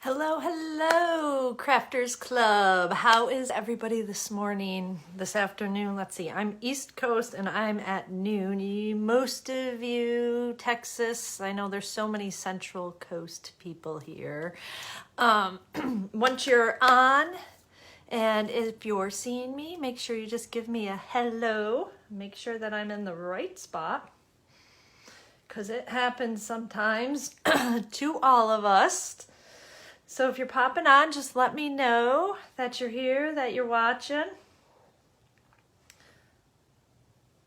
Hello, hello, Crafters Club. How is everybody this morning, this afternoon? Let's see, I'm East Coast and I'm at noon. Most of you, Texas, I know there's so many Central Coast people here. Once you're on, and if you're seeing me, make sure you just give me a hello. Make sure that I'm in the right spot, because it happens sometimes to all of us. So if you're popping on, just let me know that you're here, that you're watching.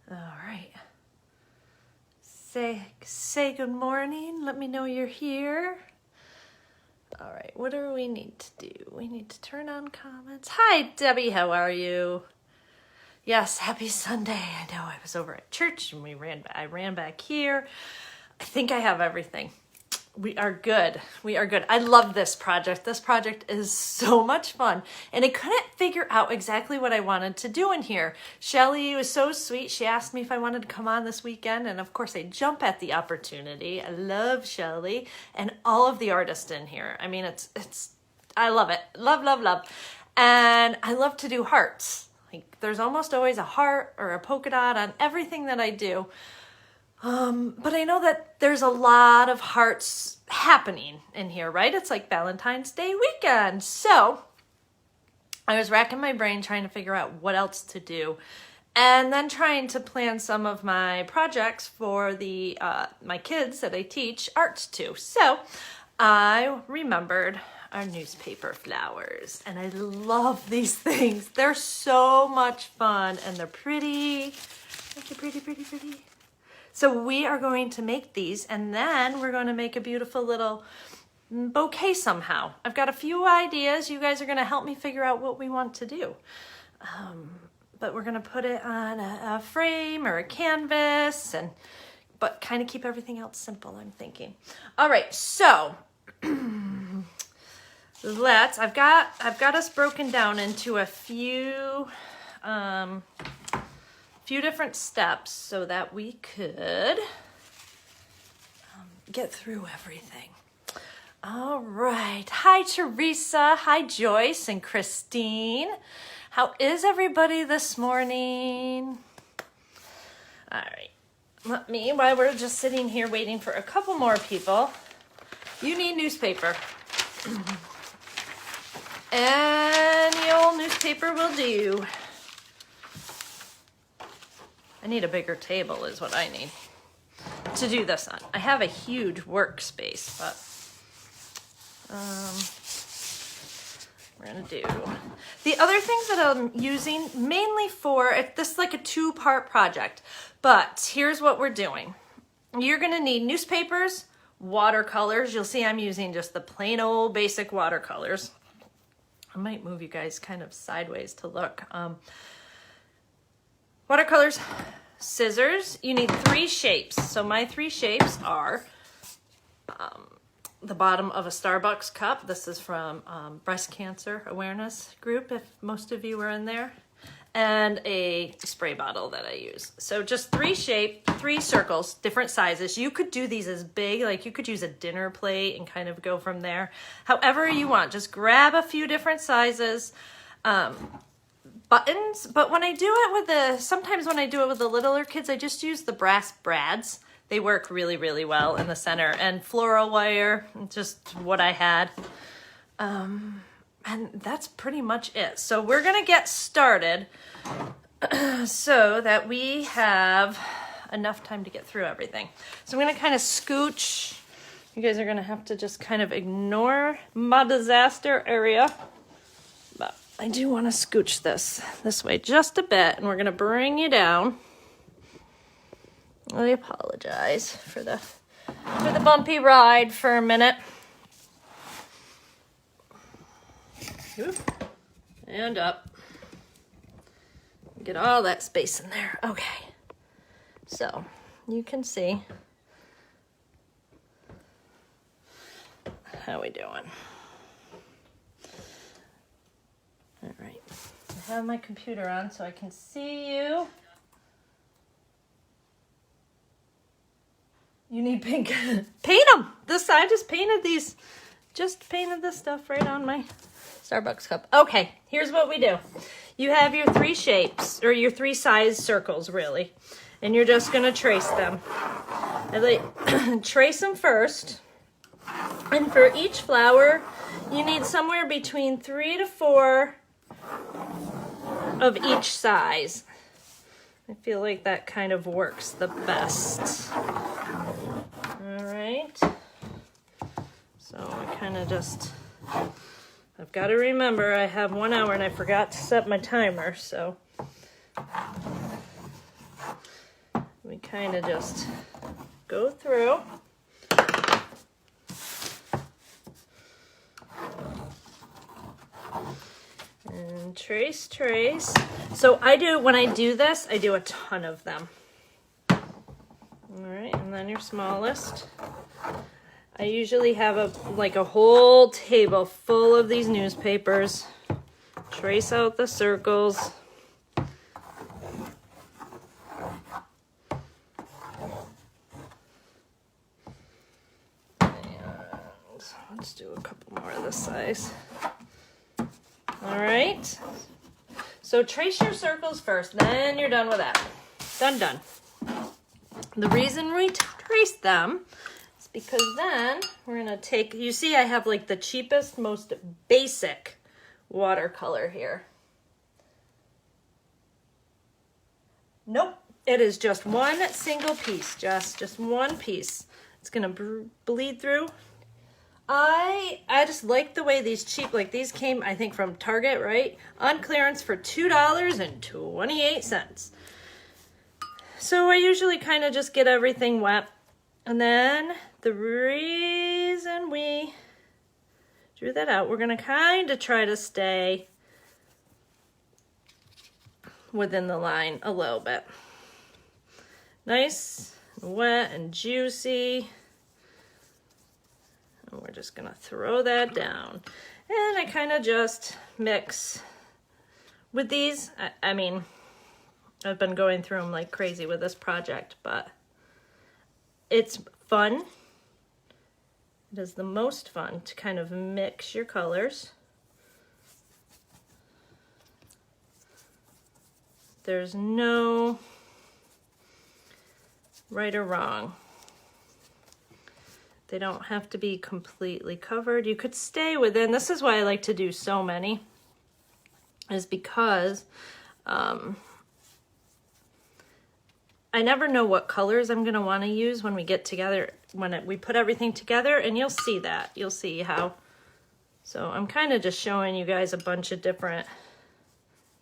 All right. Say good morning. Let me know you're here. All right, what do we need to do? We need to turn on comments. Hi, Debbie, how are you? Yes, happy Sunday. I know I was over at church and I ran back here. I think I have everything. We are good. We are good. I love this project. This project is so much fun. And I couldn't figure out exactly what I wanted to do in here. Shelly was so sweet. She asked me if I wanted to come on this weekend. And of course I jump at the opportunity. I love Shelly and all of the artists in here. I mean, I love it. Love, love, love. And I love to do hearts. Like there's almost always a heart or a polka dot on everything that I do. But I know that there's a lot of hearts happening in here, right? It's like Valentine's Day weekend. So I was racking my brain trying to figure out what else to do, and then trying to plan some of my projects for the my kids that I teach arts to. So I remembered our newspaper flowers, and I love these things. They're so much fun, and they're pretty. Aren't they pretty, pretty, pretty? So we are going to make these, and then we're going to make a beautiful little bouquet somehow. I've got a few ideas. You guys are going to help me figure out what we want to do. But we're going to put it on a frame or a canvas, but kind of keep everything else simple, I'm thinking. All right, so I've got us broken down into a few different steps so that we could get through everything. All right. Hi, Teresa. Hi, Joyce and Christine. How is everybody this morning? All right. While we're just sitting here waiting for a couple more people, you need newspaper. Any old newspaper will do. I need a bigger table is what I need to do this on. I have a huge workspace, but we're going to do the other things that I'm using mainly for, this is like a two-part project, but here's what we're doing. You're going to need newspapers, watercolors. You'll see I'm using just the plain old basic watercolors. I might move you guys kind of sideways to look. Watercolors, scissors. You need 3 shapes. So my 3 shapes are the bottom of a Starbucks cup. This is from Breast Cancer Awareness Group, if most of you were in there. And a spray bottle that I use. So just 3 circles, different sizes. You could do these as big, like you could use a dinner plate and kind of go from there. However you want, just grab a few different sizes. Buttons, but when I do it sometimes when I do it with the littler kids, I just use the brass brads. They work really, really well in the center, and floral wire, just what I had. And that's pretty much it. So we're going to get started so that we have enough time to get through everything. So I'm going to kind of scooch. You guys are going to have to just kind of ignore my disaster area. But I do want to scooch this way just a bit, and we're going to bring you down. I apologize for the bumpy ride for a minute. And up. Get all that space in there. Okay. So you can see how we doing. All right. I have my computer on so I can see you. You need pink. Paint them. I just painted these just painted this stuff right on my Starbucks cup. Okay, here's what we do. You have your 3 shapes, or your 3 size circles, really. And you're just gonna trace them. I like trace them first. And for each flower, you need somewhere between 3 to 4 of each size. I feel like that kind of works the best. All right. So I kind of just, I've got to remember I have 1 hour and I forgot to set my timer, so we kind of just go through. And trace, trace. So when I do this, I do a ton of them. All right, and then your smallest. I usually have a whole table full of these newspapers. Trace out the circles. And let's do a couple more of this size. All right. So trace your circles first, then you're done with that. Done, done. The reason we trace them is because then we're gonna take, you see I have like the cheapest, most basic watercolor here. Nope, it is just one single piece, just one piece. It's gonna bleed through. I just like the way these cheap, like these came, I think, from Target, right? On clearance for $2.28. So I usually kind of just get everything wet. And then the reason we drew that out, we're gonna kind of try to stay within the line a little bit. Nice, wet and juicy. We're just gonna throw that down. And I kind of just mix with these. I mean, I've been going through them like crazy with this project, but it's fun. It is the most fun to kind of mix your colors. There's no right or wrong. They don't have to be completely covered. You could stay within. This is why I like to do so many, is because I never know what colors I'm going to want to use when we get together, when we put everything together, and you'll see that. You'll see how. So I'm kind of just showing you guys a bunch of different,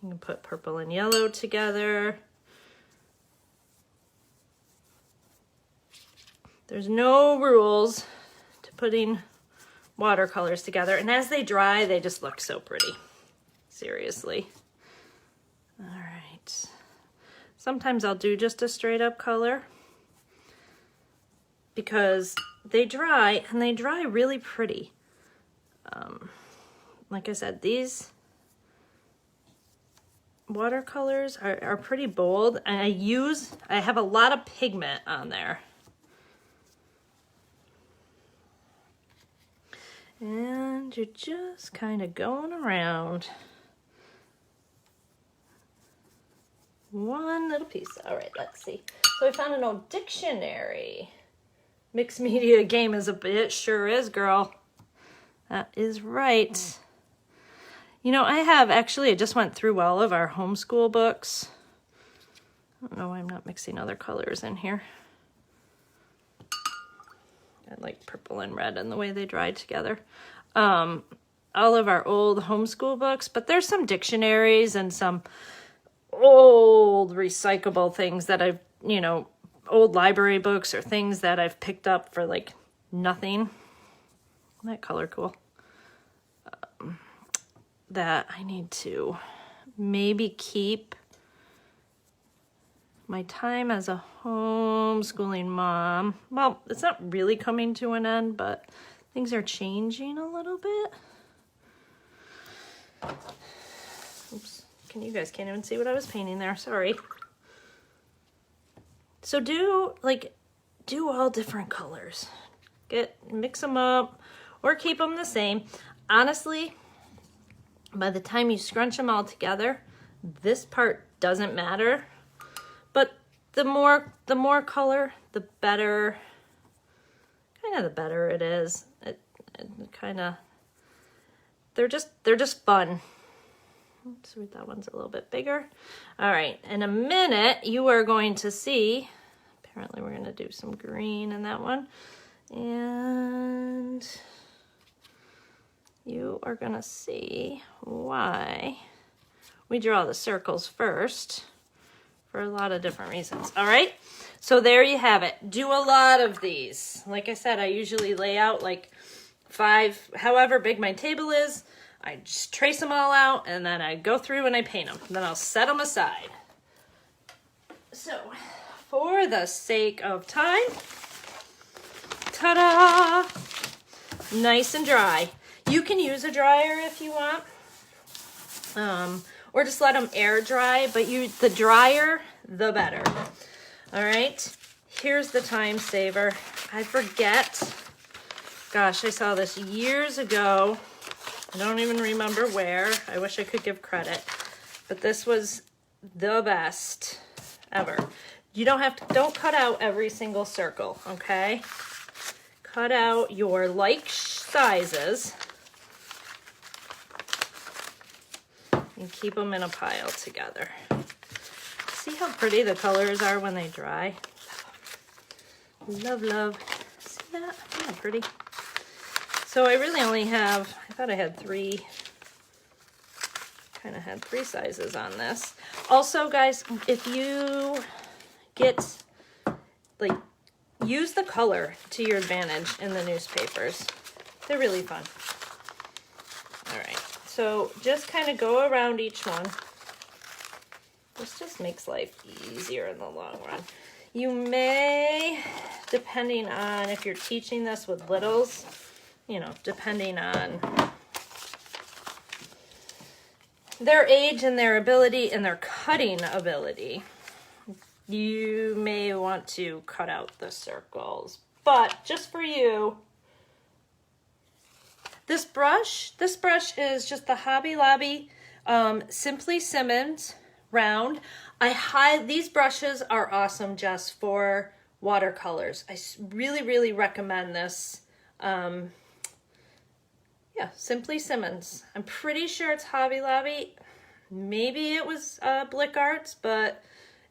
you can put purple and yellow together. There's no rules to putting watercolors together. And as they dry, they just look so pretty. Seriously. All right. Sometimes I'll do just a straight up color because they dry and they dry really pretty. Like I said, these watercolors are pretty bold, and I have a lot of pigment on there. And you're just kind of going around one little piece. All right, let's see. So I found an old dictionary. Mixed media game is a bit, sure is, girl. That is right. You know, I just went through all of our homeschool books. I don't know why I'm not mixing other colors in here. I like purple and red and the way they dry together. All of our old homeschool books, but there's some dictionaries and some old recyclable things that I've, old library books or things that I've picked up for like nothing. Isn't that color cool? That I need to maybe keep my time as a homeschooling mom. Well, it's not really coming to an end, but things are changing a little bit. Oops, you guys can't even see what I was painting there, sorry. So do all different colors. Mix them up, or keep them the same. Honestly, by the time you scrunch them all together, this part doesn't matter, but the more color, the better, the better it is. It kind of, they're just fun. Oops, that one's a little bit bigger. All right, in a minute, you are going to see, apparently we're gonna do some green in that one, and you are gonna see why we draw the circles first for a lot of different reasons. All right, so there you have it. Do a lot of these. Like I said, I usually lay out like 5, however big my table is. I just trace them all out, and then I go through and I paint them. Then I'll set them aside. So, for the sake of time, ta-da! Nice and dry. You can use a dryer if you want, or just let them air dry, but the drier, the better. All right, here's the time saver. I forget. Gosh, I saw this years ago. I don't even remember where. I wish I could give credit, but this was the best ever. You don't cut out every single circle, okay? Cut out your like sizes and keep them in a pile together. See how pretty the colors are when they dry? Love, love. See that? Isn't that pretty? So I really only have, I thought I had 3, kind of had 3 sizes on this. Also, guys, if you get, like, use the color to your advantage in the newspapers. They're really fun. All right, so just kind of go around each one. This just makes life easier in the long run. You may, depending on if you're teaching this with littles, you know, depending on their age and their ability and their cutting ability, you may want to cut out the circles. But just for you, this brush is just the Hobby Lobby Simply Simmons round. These brushes are awesome just for watercolors. I really, really recommend this. Yeah, Simply Simmons. I'm pretty sure it's Hobby Lobby. Maybe it was Blick Arts, but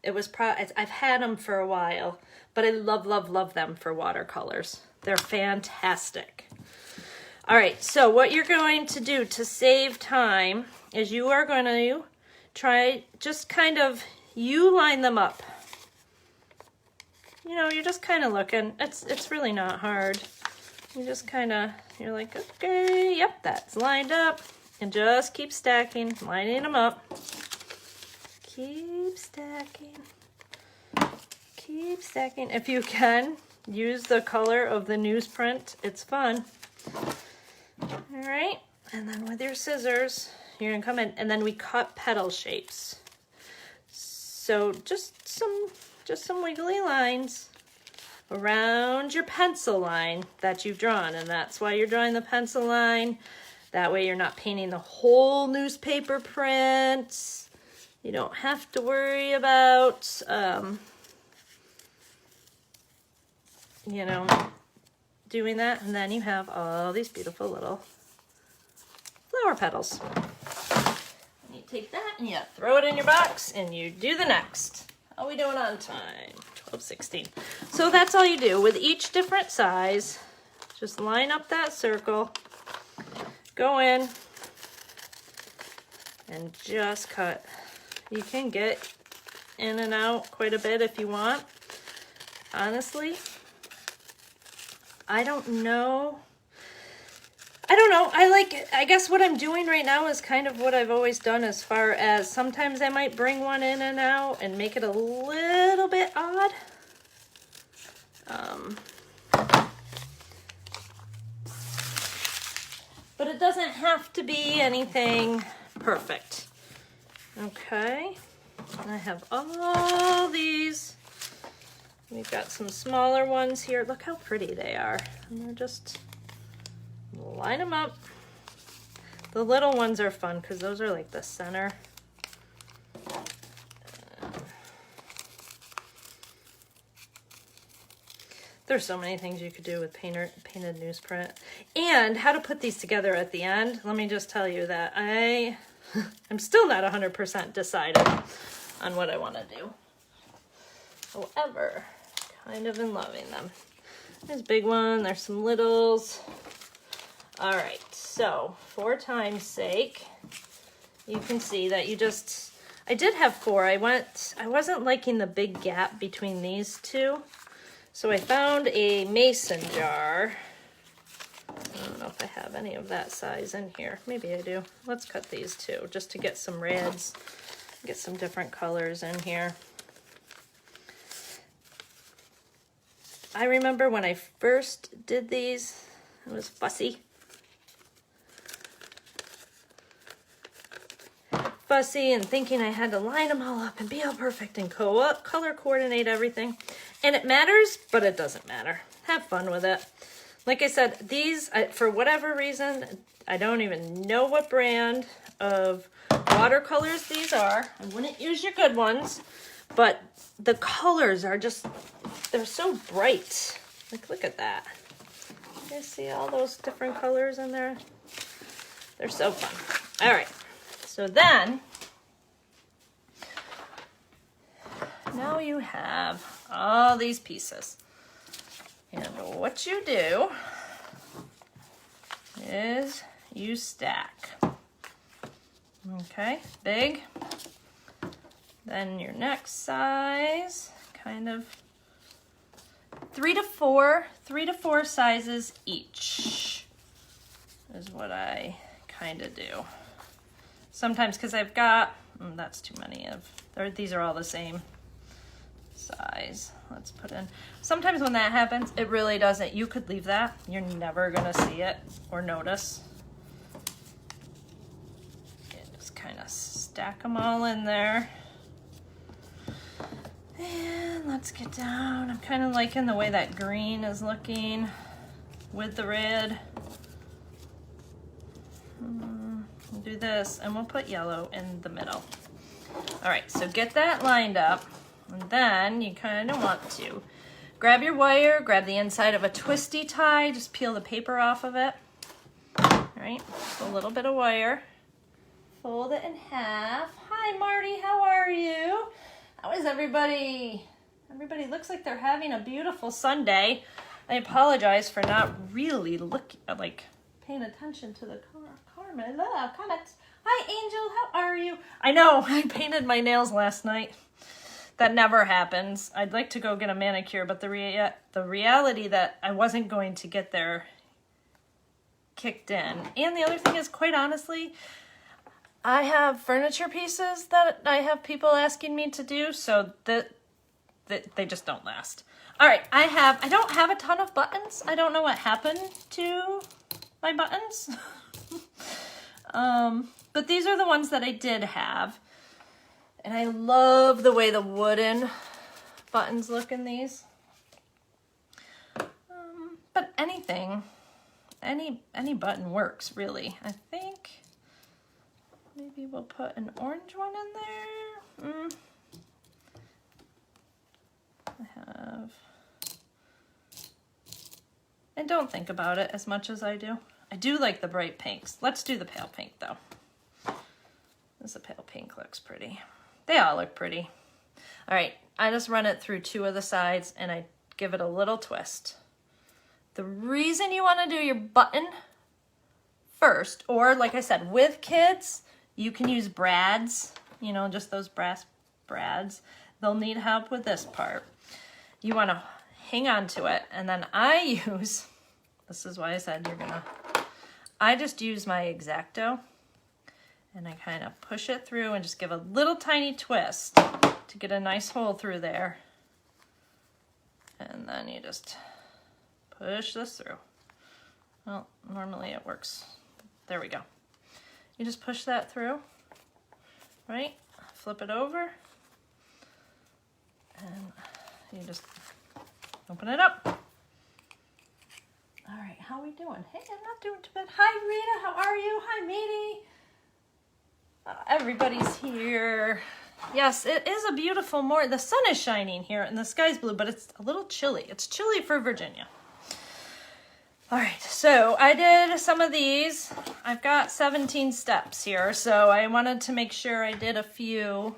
it was I've had them for a while, but I love, love, love them for watercolors. They're fantastic. All right, so what you're going to do to save time is you are going to try, just kind of, you line them up. You know, you're just kind of looking. It's really not hard. You just kind of, you're like, okay, yep, that's lined up. And just keep stacking, lining them up. Keep stacking. Keep stacking. If you can, use the color of the newsprint. It's fun. All right, and then with your scissors, you're gonna come in, and then we cut petal shapes. So just some wiggly lines around your pencil line that you've drawn, and that's why you're drawing the pencil line. That way you're not painting the whole newspaper print. You don't have to worry about, you know, doing that. And then you have all these beautiful little flower petals. And you take that and you throw it in your box and you do the next. How are we doing on time? 12:16. So that's all you do with each different size. Just line up that circle, go in, and just cut. You can get in and out quite a bit if you want. Honestly, I don't know. I guess what I'm doing right now is kind of what I've always done, as far as sometimes I might bring one in and out and make it a little bit odd. But it doesn't have to be anything perfect. Okay, I have all these. We've got some smaller ones here. Look how pretty they are. And they're just line them up. The little ones are fun because those are like the center. There's so many things you could do with painted newsprint. And how to put these together at the end. Let me just tell you that I'm still not 100% decided on what I want to do. However, kind of in loving them. There's a big one, there's some littles. All right, so for time's sake, you can see that I did have 4. I wasn't liking the big gap between these two. So I found a mason jar. I don't know if I have any of that size in here. Maybe I do. Let's cut these too, just to get some reds, get some different colors in here. I remember when I first did these, I was fussy. And thinking I had to line them all up and be all perfect and color coordinate everything. And it matters, but it doesn't matter. Have fun with it. Like I said, these, for whatever reason, I don't even know what brand of watercolors these are. I wouldn't use your good ones, but the colors are just, they're so bright. Like, look at that. You see all those different colors in there? They're so fun. All right. So then, now you have all these pieces. And what you do is you stack. Okay, big. Then your next size, kind of 3 to 4 sizes each is what I kind of do. Sometimes, because I've got, that's too many these are all the same size. Let's put in, sometimes when that happens, it really doesn't, you could leave that. You're never gonna see it or notice. And just kind of stack them all in there. And let's get down. I'm kind of liking the way that green is looking with the red. We'll do this and we'll put yellow in the middle. All right, so get that lined up, and then you kind of want to grab your wire, grab the inside of a twisty tie, just peel the paper off of it. All right, a little bit of wire, fold it in half. Hi Marty, how are you? How is everybody? Everybody looks like they're having a beautiful Sunday. I apologize for not really paying attention to the comments. Hi Angel, how are you? I know, I painted my nails last night. That never happens. I'd like to go get a manicure, but the reality that I wasn't going to get there kicked in. And the other thing is, quite honestly, I have furniture pieces that I have people asking me to do, so that they just don't last. All right, I don't have a ton of buttons. I don't know what happened to my buttons. But these are the ones that I did have. And I love the way the wooden buttons look in these. But anything, any button works, really. I think maybe we'll put an orange one in there. I don't think about it as much as I do. I do like the bright pinks. Let's do the pale pink though. This pale pink looks pretty. They all look pretty. All right, I just run it through 2 of the sides and I give it a little twist. The reason you want to do your button first, or like I said, with kids, you can use brads, just those brass brads. They'll need help with this part. You want to hang on to it, and then I use, this is why I said I just use my X-Acto, and I kind of push it through and just give a little tiny twist to get a nice hole through there. And then you just push this through. Well, normally it works. There we go. You just push that through, right? Flip it over, and you just open it up. All right, how are we doing? Hey, I'm not doing too bad. Hi, Rita, how are you? Hi, Meaty. Everybody's here. Yes, it is a beautiful morning. The sun is shining here and the sky's blue, but it's a little chilly. It's chilly for Virginia. All right, so I did some of these. I've got 17 steps here, so I wanted to make sure I did a few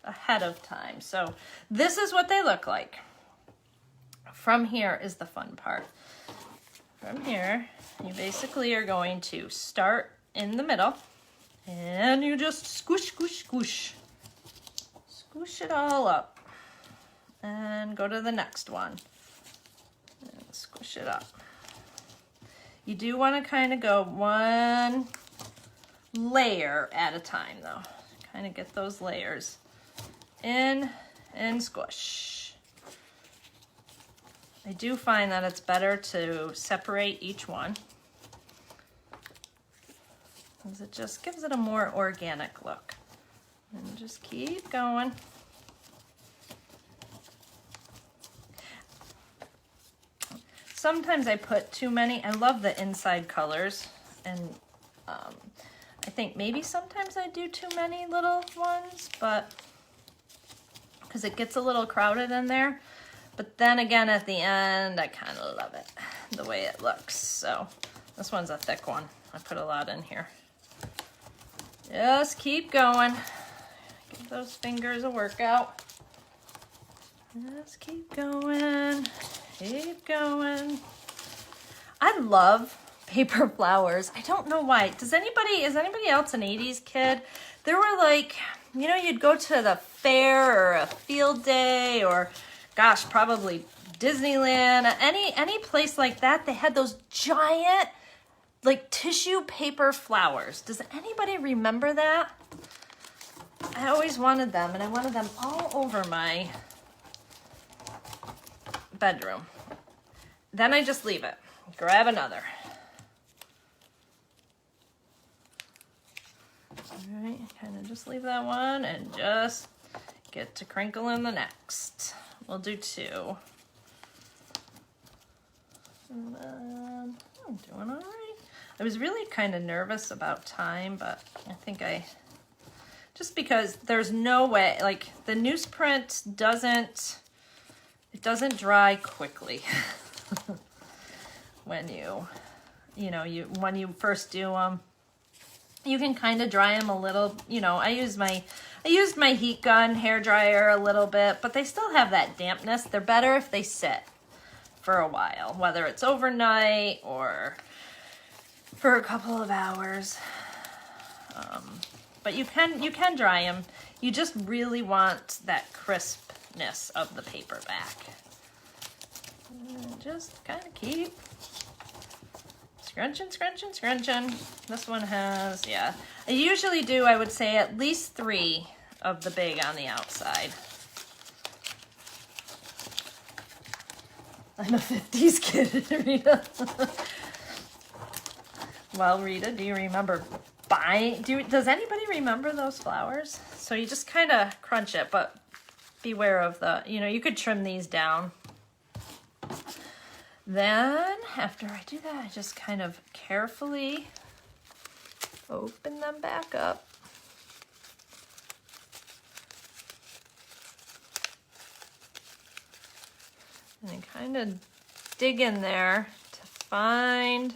ahead of time. So this is what they look like. From here is the fun part. From here, you basically are going to start in the middle, and you just squish, squish, squish. Squish it all up. And go to the next one. And squish it up. You do want to kind of go one layer at a time though. Kind of get those layers in and squish. I do find that it's better to separate each one, because it just gives it a more organic look. And just keep going. Sometimes I put too many. I love the inside colors, and I think maybe sometimes I do too many little ones, but because it gets a little crowded in there. But then again, at the end, I kind of love it, the way it looks. So this one's a thick one. I put a lot in here. Just keep going. Give those fingers a workout. Just keep going. Keep going. I love paper flowers. I don't know why. Is anybody else an 80s kid? There were like, you know, you'd go to the fair or a field day or gosh, probably Disneyland, any place like that. They had those giant like tissue paper flowers. Does anybody remember that? I always wanted them, and I wanted them all over my bedroom. Then I just leave it. Grab another. All right, kind of just leave that one and just get to crinkling the next. We'll do two. And then I'm doing all right. I was really kind of nervous about time, but I think just because there's no way, like the newsprint doesn't dry quickly when when you first do them. You can kind of dry them a little, I used my heat gun hair dryer a little bit, but they still have that dampness. They're better if they sit for a while, whether it's overnight or for a couple of hours. But you can dry them. You just really want that crispness of the paper back. And just kind of keep scrunching, scrunching, scrunching. This one has, I usually do, I would say, at least 3 of the big on the outside. I'm a 50s kid, Rita. Well, Rita, do you remember does anybody remember those flowers? So you just kind of crunch it, but beware of you could trim these down. Then, after I do that, I just kind of carefully open them back up. And then kind of dig in there to find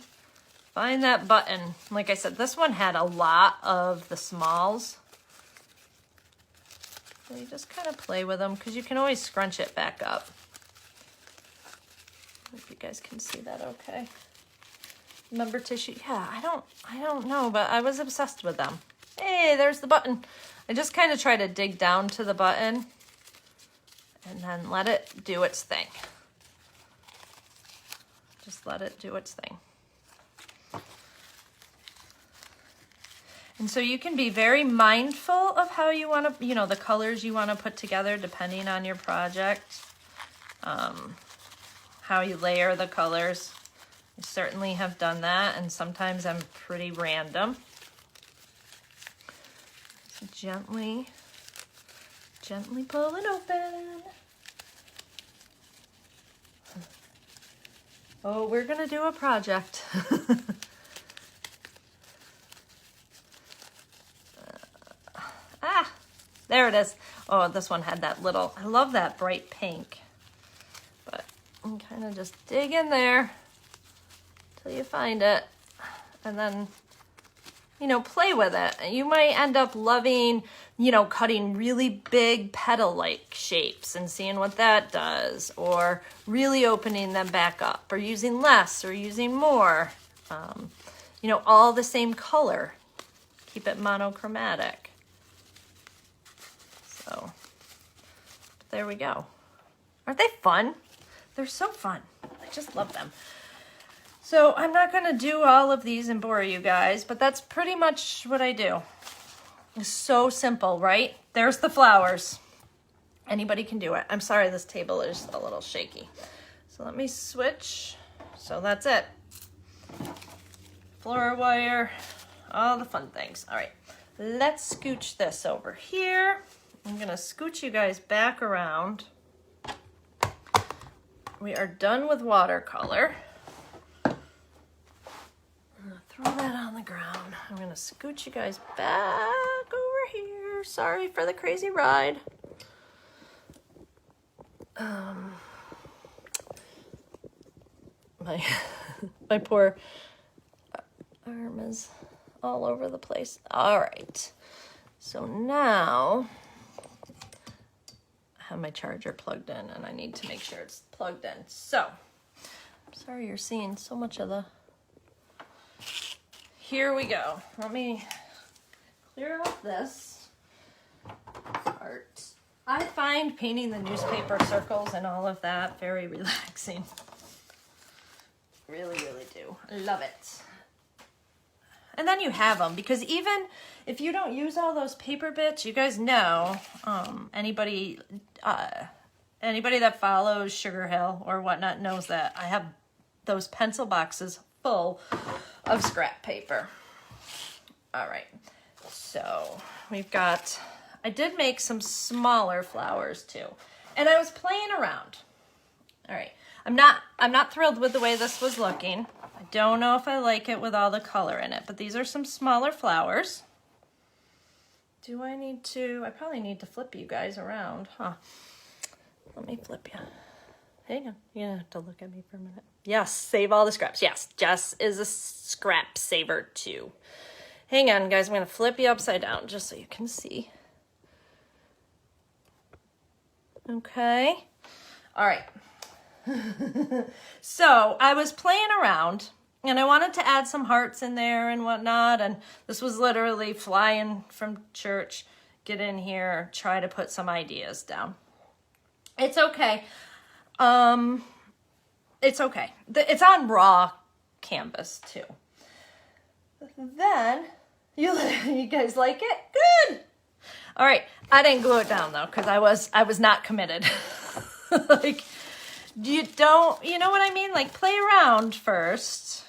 that button. Like I said, this one had a lot of the smalls. So you just kind of play with them because you can always scrunch it back up. If you guys can see that okay. Remember tissue? Yeah, I don't know, but I was obsessed with them. Hey, there's the button. I just kind of try to dig down to the button and then let it do its thing. Just let it do its thing. And so you can be very mindful of how you want to, the colors you want to put together depending on your project. How you layer the colors. I certainly have done that, and sometimes I'm pretty random. So gently pull it open. Oh, we're gonna do a project. Ah, there it is. Oh, this one had that little, I love that bright pink. But I'm kind of just dig in there till you find it. And then, you know, play with it. You might end up loving, you know, cutting really big petal-like shapes and seeing what that does, or really opening them back up, or using less or using more. You know, all the same color. Keep it monochromatic. So, there we go. Aren't they fun? They're so fun. I just love them. So I'm not going to do all of these and bore you guys, but that's pretty much what I do. It's so simple, right? There's the flowers. Anybody can do it. I'm sorry, this table is a little shaky. So let me switch. So that's it. Floor wire, all the fun things. All right, let's scooch this over here. I'm going to scooch you guys back around. We are done with watercolor. Throw that on the ground. I'm gonna scooch you guys back over here. Sorry for the crazy ride. My poor arm is all over the place. All right. So now I have my charger plugged in and I need to make sure it's plugged in. So, I'm sorry you're seeing so much of the... Here we go. Let me clear off this part. I find painting the newspaper circles and all of that very relaxing. Really, really do. I love it. And then you have them, because even if you don't use all those paper bits, you guys know, anybody that follows Sugar Hill or whatnot knows that I have those pencil boxes full of scrap paper. All right, so we've got, I did make some smaller flowers too, and I was playing around. All right, I'm not thrilled with the way this was looking. I don't know if I like it with all the color in it, but these are some smaller flowers. Do I need to, I probably need to flip you guys around, huh? Let me flip you. Hang on, you're gonna have to look at me for a minute. Yes, save all the scraps. Yes, Jess is a scrap saver too. Hang on, guys, I'm gonna flip you upside down just so you can see. Okay, all right. So I was playing around and I wanted to add some hearts in there and whatnot, and this was literally flying from church, get in here, try to put some ideas down. It's okay. It's okay. It's on raw canvas too. Then, you guys like it? Good. All right. I didn't glue it down though, because I was not committed. Like, you know what I mean? Like, play around first.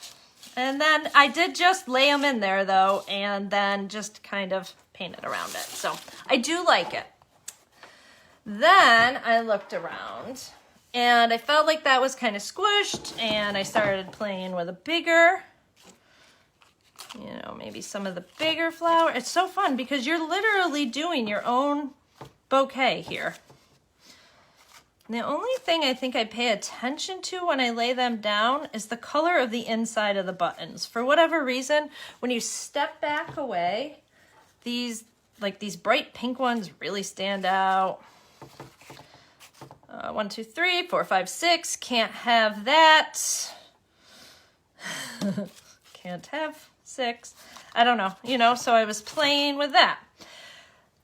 And then I did just lay them in there though, and then just kind of painted around it. So I do like it. Then I looked around and I felt like that was kind of squished, and I started playing with a bigger, maybe some of the bigger flower. It's so fun because you're literally doing your own bouquet here. And the only thing I think I pay attention to when I lay them down is the color of the inside of the buttons. For whatever reason, when you step back away, these bright pink ones really stand out. 1, 2, 3, 4, 5, 6. Can't have that. Can't have 6. I don't know, so I was playing with that.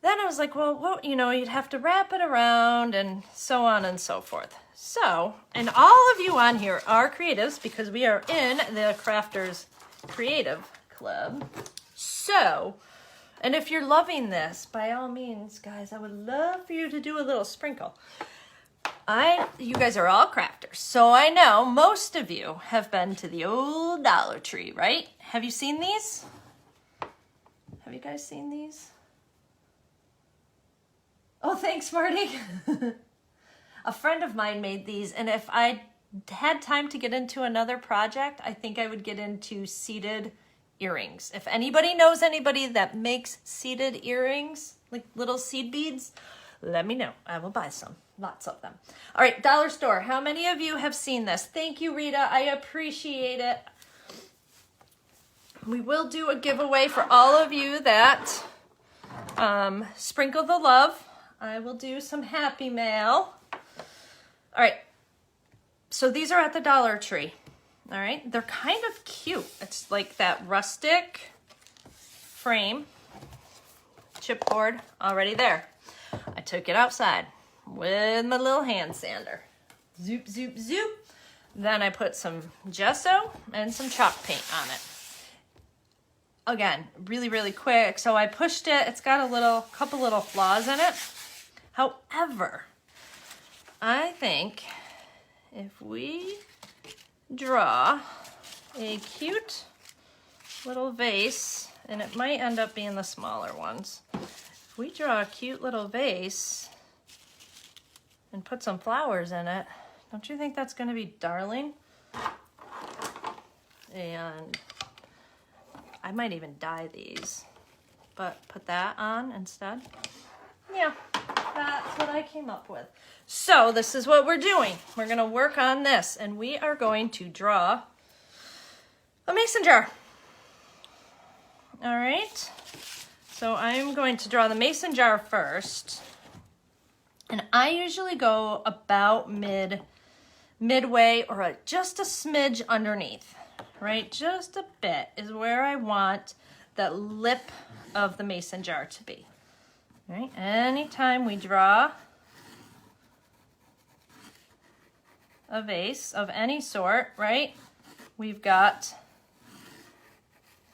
Then I was like, well, you'd have to wrap it around and so on and so forth. So, and all of you on here are creatives because we are in the Crafters Creative Club. So, and if you're loving this, by all means, guys, I would love for you to do a little sprinkle. You guys are all crafters, so I know most of you have been to the old Dollar Tree, right? Have you seen these? Have you guys seen these? Oh, thanks, Marty. A friend of mine made these, and if I had time to get into another project, I think I would get into seated earrings. If anybody knows anybody that makes seated earrings, like little seed beads, let me know. I will buy some. Lots of them. All right, dollar store. How many of you have seen this? Thank you, Rita. I appreciate it. We will do a giveaway for all of you that sprinkle the love. I will do some happy mail. All right. So these are at the Dollar Tree. All right. They're kind of cute. It's like that rustic frame. Chipboard already there. I took it outside with my little hand sander. Zoop, zoop, zoop. Then I put some gesso and some chalk paint on it. Again, really, really quick. So I pushed it. It's got a couple little flaws in it. However, I think if we draw a cute little vase, and it might end up being the smaller ones. If we draw a cute little vase and put some flowers in it, don't you think that's going to be darling? And I might even dye these, but put that on instead. Yeah, that's what I came up with. So this is what we're doing. We're going to work on this, and we are going to draw a mason jar. All right. So I'm going to draw the mason jar first. And I usually go about midway or just a smidge underneath, right? Just a bit is where I want the lip of the mason jar to be. All right. Anytime we draw a vase of any sort, right? We've got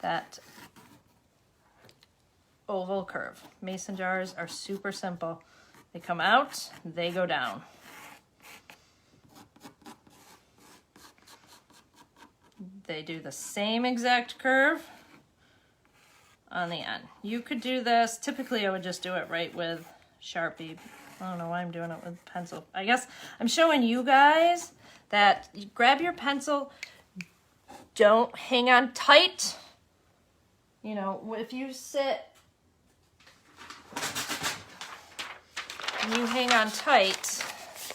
that oval curve. Mason jars are super simple. They come out, they go down. They do the same exact curve on the end. You could do this, typically I would just do it right with Sharpie. I don't know why I'm doing it with pencil. I guess I'm showing you guys that you grab your pencil, don't hang on tight. You know, if you sit and you hang on tight,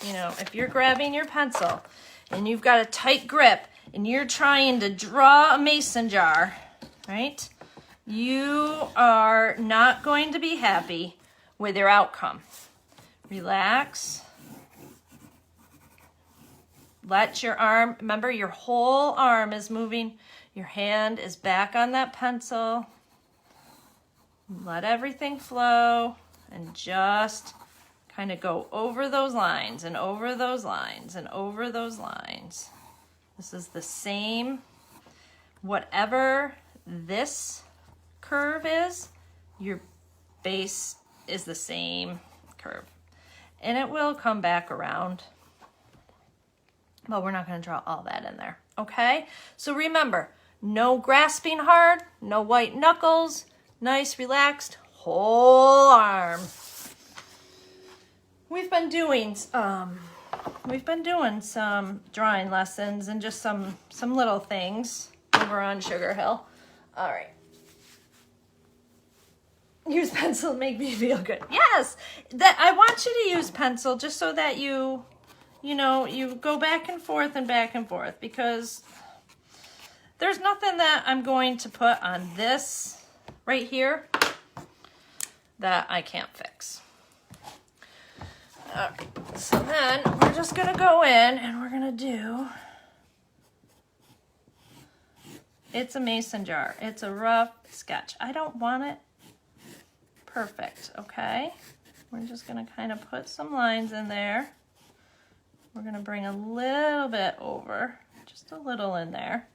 you know, if you're grabbing your pencil and you've got a tight grip and you're trying to draw a mason jar, right? You are not going to be happy with your outcome. Relax. Let your arm, remember your whole arm is moving. Your hand is back on that pencil. Let everything flow and just kind of go over those lines and over those lines and over those lines. This is the same, whatever this curve is, your base is the same curve. And it will come back around, but we're not going to draw all that in there, okay? So remember, no grasping hard, no white knuckles, nice relaxed whole arm. We've been doing some drawing lessons and just some little things over on Sugar Hill. All right. Use pencil to make me feel good. Yes, that I want you to use pencil just so that you go back and forth, because there's nothing that I'm going to put on this right here that I can't fix. All right, so then we're just gonna go in and we're gonna do, it's a mason jar. It's a rough sketch. I don't want it perfect, okay? We're just gonna kind of put some lines in there. We're gonna bring a little bit over, just a little in there,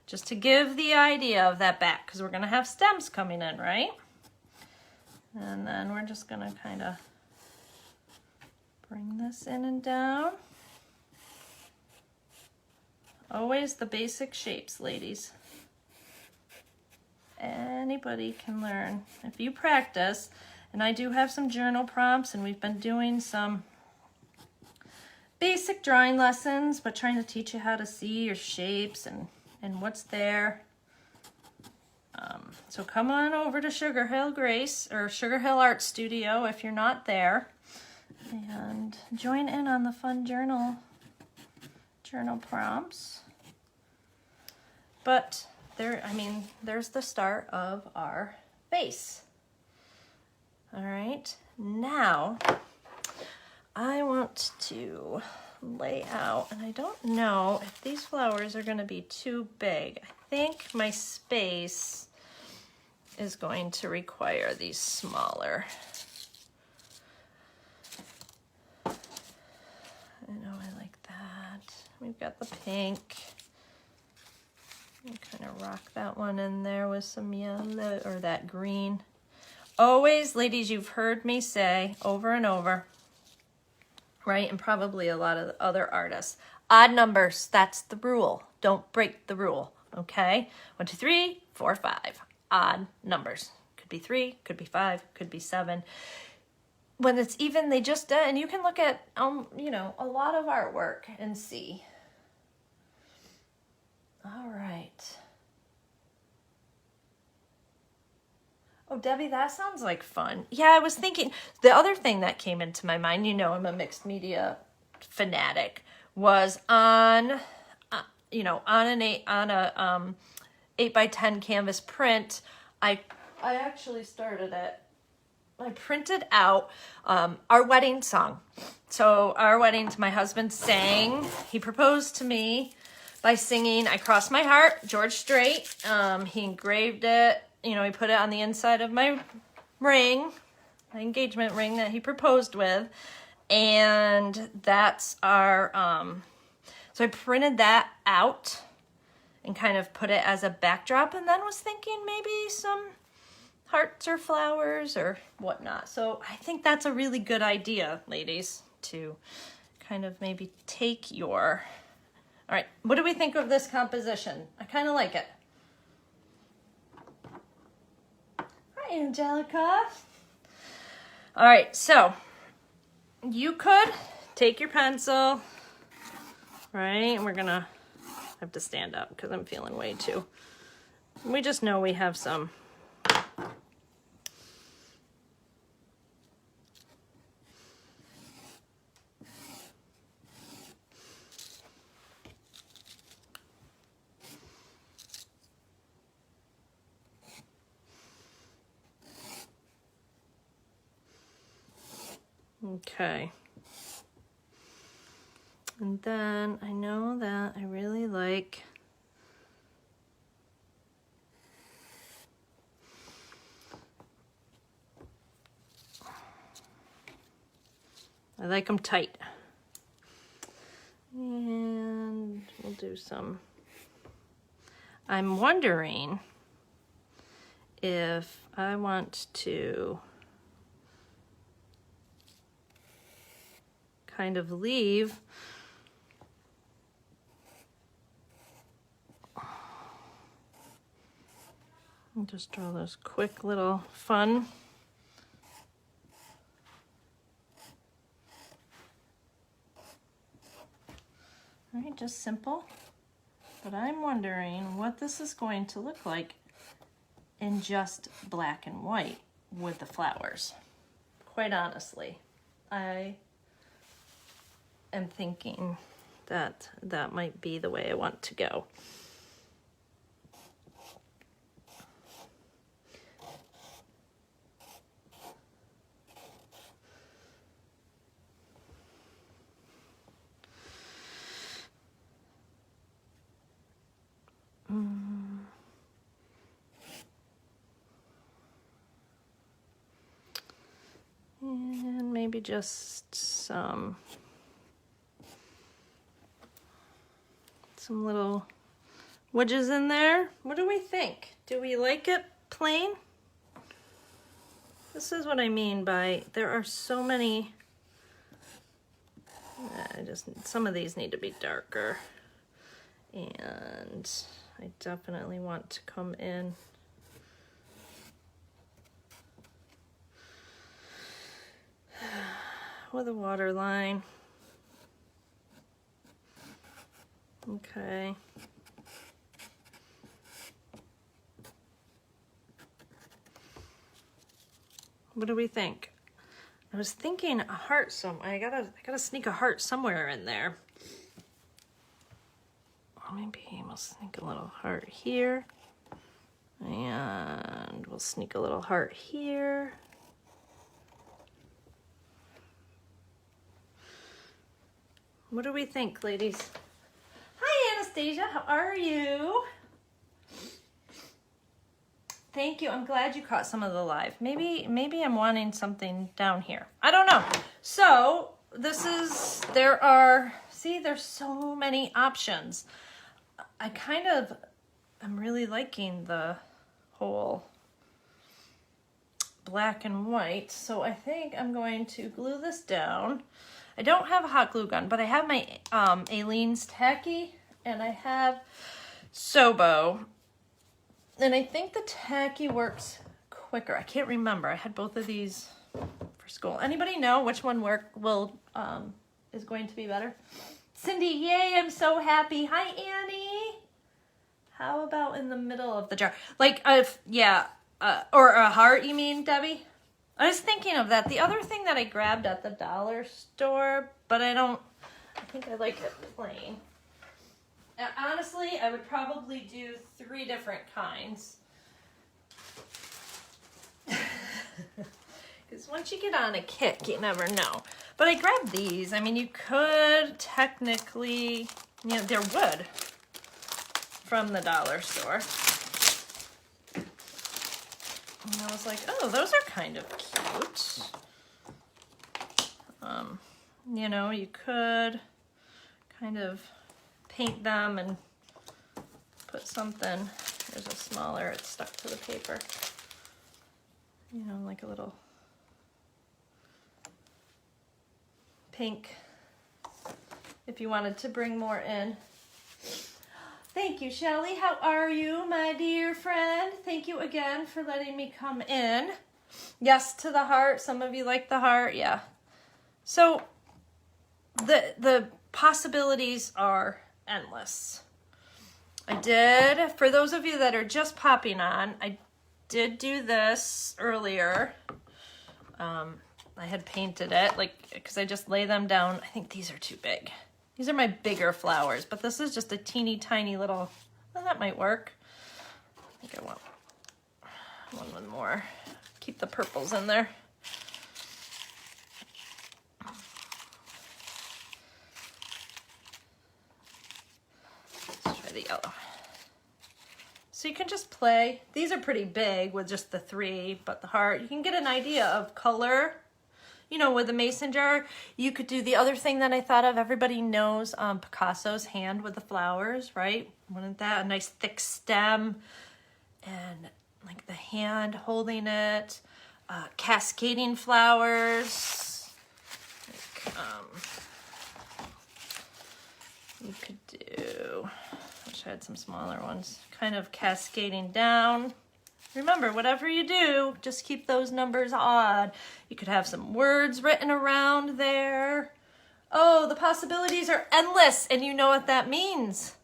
just to give the idea of that back, because we're gonna have stems coming in, right? And then we're just gonna kind of bring this in and down. Always the basic shapes, ladies. Anybody can learn if you practice. And I do have some journal prompts, and we've been doing some basic drawing lessons, but trying to teach you how to see your shapes and what's there. So come on over to Sugar Hill Grace or Sugar Hill Art Studio if you're not there, and join in on the fun journal prompts. But there's the start of our base. All right, now I want to lay out, and I don't know if these flowers are going to be too big. I think my space is going to require these smaller. I know I like that. We've got the pink. Kind of rock that one in there with some yellow or that green. Always, ladies, you've heard me say over and over, right? And probably a lot of other artists. Odd numbers, that's the rule. Don't break the rule, okay? 1, 2, 3, 4, 5. Odd numbers. Could be 3, could be 5, could be 7. When it's even, they just, and you can look at, you know, a lot of artwork and see. All right. Oh, Debbie, that sounds like fun. Yeah, I was thinking, the other thing that came into my mind, you know, I'm a mixed media fanatic, was on, you know, on a 8x10 canvas print. I actually started it. I printed out our wedding song. So our weddings, my husband sang. He proposed to me by singing "I Cross My Heart," George Strait. He engraved it. You know, he put it on the inside of my ring, my engagement ring that he proposed with. And that's our, so I printed that out and kind of put it as a backdrop, and then was thinking maybe some hearts or flowers or whatnot. So I think that's a really good idea, ladies, to kind of maybe take your... All right, what do we think of this composition? I kind of like it. Hi, Angelica. All right, so you could take your pencil, right? And we're gonna have to stand up because I'm feeling way too. We just know we have some. Okay. And then I know that I really like them tight. And we'll do some. I'm wondering if I want to kind of leave and just draw those quick little fun. All right, just simple. But I'm wondering what this is going to look like in just black and white with the flowers. Quite honestly, I am thinking that that might be the way I want to go. And maybe just some little wedges in there. What do we think? Do we like it plain? This is what I mean by there are so many. Some of these need to be darker. And I definitely want to come in with a water line. Okay. What do we think? I was thinking a heart I gotta sneak a heart somewhere in there. Maybe we'll sneak a little heart here. And we'll sneak a little heart here. What do we think, ladies? Hi, Anastasia. How are you? Thank you. I'm glad you caught some of the live. Maybe I'm wanting something down here. I don't know. So there's so many options. I'm really liking the whole black and white. So I think I'm going to glue this down. I don't have a hot glue gun, but I have my Aleene's Tacky and I have Sobo. And I think the Tacky works quicker. I can't remember. I had both of these for school. Anybody know which one is going to be better? Cindy, yay, I'm so happy. Hi, Annie. How about in the middle of the jar? Like, or a heart, you mean, Debbie? I was thinking of that. The other thing that I grabbed at the dollar store, but I think I like it plain. Honestly, I would probably do 3 different kinds. Because once you get on a kick, you never know. But I grabbed these. I mean, you could technically, they're wood from the dollar store. And I was like, oh, those are kind of cute. You could kind of paint them and put something. There's a smaller, it's stuck to the paper. Like a little pink if you wanted to bring more in. Thank you, Shelly. How are you, my dear friend? Thank you again for letting me come in. Yes to the heart. Some of you like the heart. Yeah. So the possibilities are endless. For those of you that are just popping on, I did do this earlier. I had painted it, because I just lay them down. I think these are too big. These are my bigger flowers, but this is just a teeny tiny little, well, that might work. I think I want one with more. Keep the purples in there. Let's try the yellow. So you can just play. These are pretty big with just the 3, but the heart, you can get an idea of color. With a mason jar, you could do the other thing that I thought of. Everybody knows Picasso's hand with the flowers, right? Wasn't that a nice thick stem? And like the hand holding it. Cascading flowers. You could do, I wish I had some smaller ones, kind of cascading down. Remember, whatever you do, just keep those numbers odd. You could have some words written around there. Oh, the possibilities are endless, and you know what that means.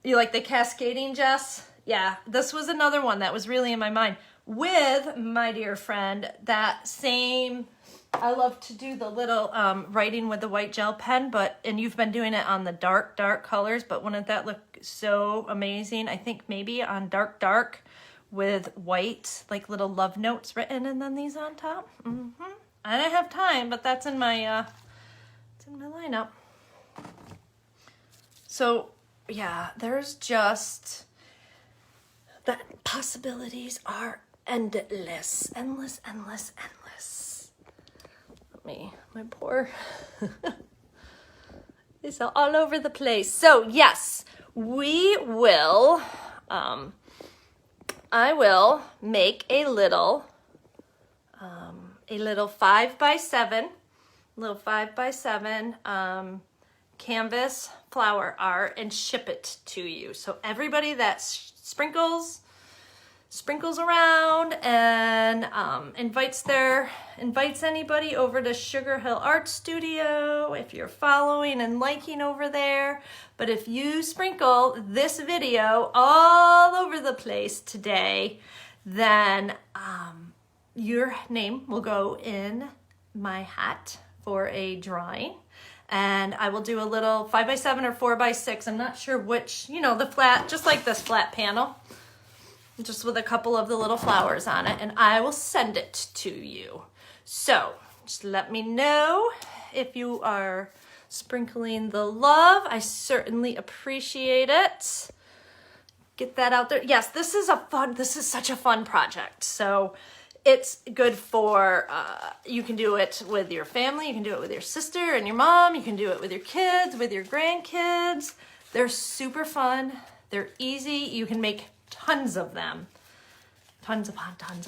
You like the cascading, Jess? Yeah, this was another one that was really in my mind. With, my dear friend, that same, I love to do the little writing with the white gel pen, and you've been doing it on the dark colors, but wouldn't that look so amazing? I think maybe on dark with white, like little love notes written, and then these on top. I don't have time, but that's in my lineup. So yeah, there's just, the possibilities are endless. My poor, it's all over the place. So yes, we will, I will make a little 5x7, canvas flower art and ship it to you. So everybody that sprinkles sprinkles around and invites anybody over to Sugar Hill Art Studio if you're following and liking over there. But if you sprinkle this video all over the place today, then your name will go in my hat for a drawing. And I will do a little 5x7 or 4x6. I'm not sure which, you know, the flat, just like this flat panel, just with a couple of the little flowers on it, and I will send it to you. So just let me know if you are sprinkling the love. I certainly appreciate it. Get that out there. Yes, this is such a fun project. So it's good for, you can do it with your family, you can do it with your sister and your mom, you can do it with your kids, with your grandkids. They're super fun, they're easy, you can make tons of them. Tons upon tons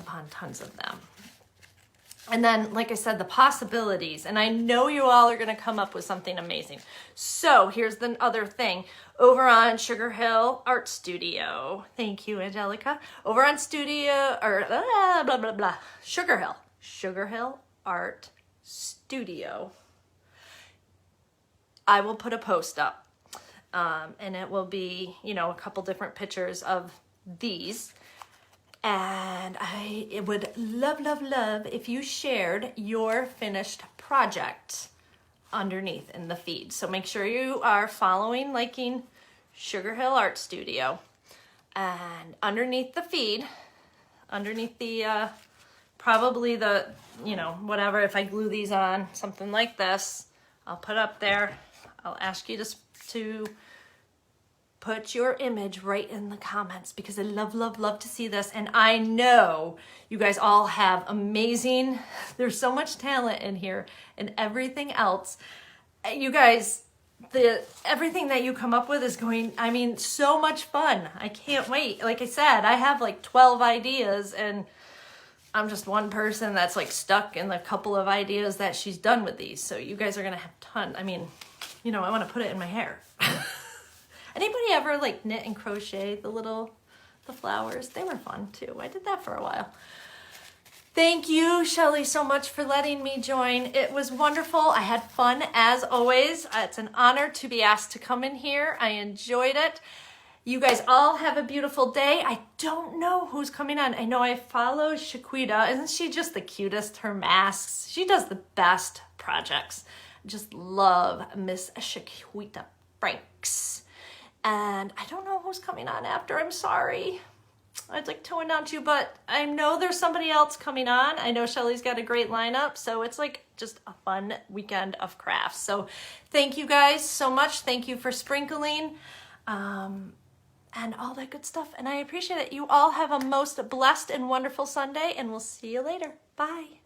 of them. And then, like I said, the possibilities, and I know you all are gonna come up with something amazing. So here's the other thing. Over on Sugar Hill Art Studio, thank you, Angelica. Over on Sugar Hill Art Studio, I will put a post up, and it will be, you know, a couple different pictures of these. And I would love if you shared your finished project underneath in the feed. So make sure you are following, liking Sugar Hill Art Studio. And underneath the feed, underneath the, probably the, you know, whatever, if I glue these on, something like this, I'll put up there. I'll ask you to put your image right in the comments, because I love to see this. And I know you guys all have amazing, there's so much talent in here and everything else. You guys, everything that you come up with is going, I mean, so much fun. I can't wait. Like I said, I have like 12 ideas and I'm just one person that's like stuck in the couple of ideas that she's done with these. So you guys are going to have ton. I mean, you know, I want to put it in my hair. Anybody ever like knit and crochet the flowers? They were fun too. I did that for a while. Thank you, Shelly, so much for letting me join. It was wonderful. I had fun as always. It's an honor to be asked to come in here. I enjoyed it. You guys all have a beautiful day. I don't know who's coming on. I know I follow Shaquita. Isn't she just the cutest? Her masks. She does the best projects. Just love Miss Shaquita Franks. And I don't know who's coming on after. I'm sorry. I'd like to announce you, but I know there's somebody else coming on. I know Shelly's got a great lineup, so it's like just a fun weekend of crafts. So thank you guys so much. Thank you for sprinkling and all that good stuff. And I appreciate it. You all have a most blessed and wonderful Sunday, and we'll see you later. Bye.